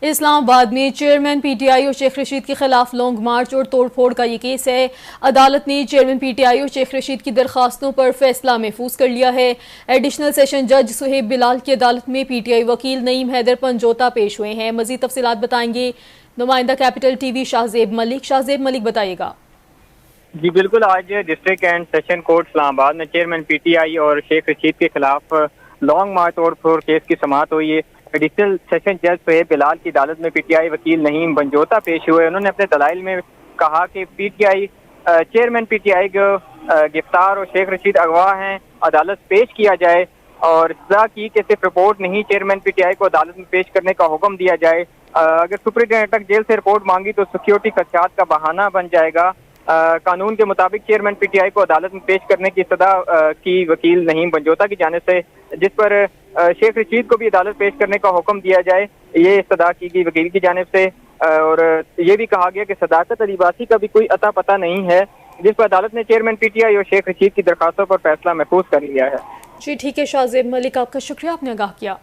اسلام آباد میں chairman P T I اور شیخ رشید کے خلاف لانگ مارچ اور توڑ پھوڑ کا یہ کیس ہے۔ عدالت نے چیئرمین پی ٹی آئی اور شیخ رشید کی درخواستوں پر فیصلہ محفوظ کر لیا ہے۔ ایڈیشنل سیشن جج صہیب بلال کی عدالت میں پی ٹی آئی وکیل نعیم حیدر پنجوتا پیش ہوئے ہیں۔ مزید تفصیلات بتائیں گے نمائندہ کیپٹل ٹی وی شاہزیب ملک۔ شاہزیب ملک بتائیے گا۔ جی بالکل، آج ڈسٹرکٹ اینڈ سیشن کورٹ اسلام آباد میں چیئرمین پی ٹی آئی اور شیخ رشید کے خلاف لانگ مارچ توڑ پھوڑ کیس کی سماعت ہوئی ہے۔ ایڈیشنل سیشن جج صہیب بلال کی عدالت میں پی ٹی آئی وکیل نعیم پنجوتا پیش ہوئے۔ انہوں نے اپنے دلائل میں کہا کہ P T I chairman P T I کو گرفتار اور شیخ رشید اغوا ہیں، عدالت پیش کیا جائے اور سزا کی کہ صرف رپورٹ نہیں، چیئرمین پی ٹی آئی کو عدالت میں پیش کرنے کا حکم دیا جائے۔ اگر سپرنٹینڈنٹ تک جیل سے رپورٹ مانگی تو سیکیورٹی خدشات کا بہانہ بن جائے گا۔ قانون کے مطابق چیئرمین پی ٹی آئی کو عدالت میں پیش کرنے کی استدعا کی وکیل نعیم پنجوتا کی جانب سے، جس پر شیخ رشید کو بھی عدالت پیش کرنے کا حکم دیا جائے، یہ استدعا کی گئی وکیل کی جانب سے۔ اور یہ بھی کہا گیا کہ صداقت علیباسی کا بھی کوئی اتا پتہ نہیں ہے، جس پر عدالت نے چیئرمین پی ٹی آئی اور شیخ رشید کی درخواستوں پر فیصلہ محفوظ کر لیا ہے۔ جی ٹھیک ہے شاہزیب ملک، آپ کا شکریہ، آپ نے آگاہ کیا۔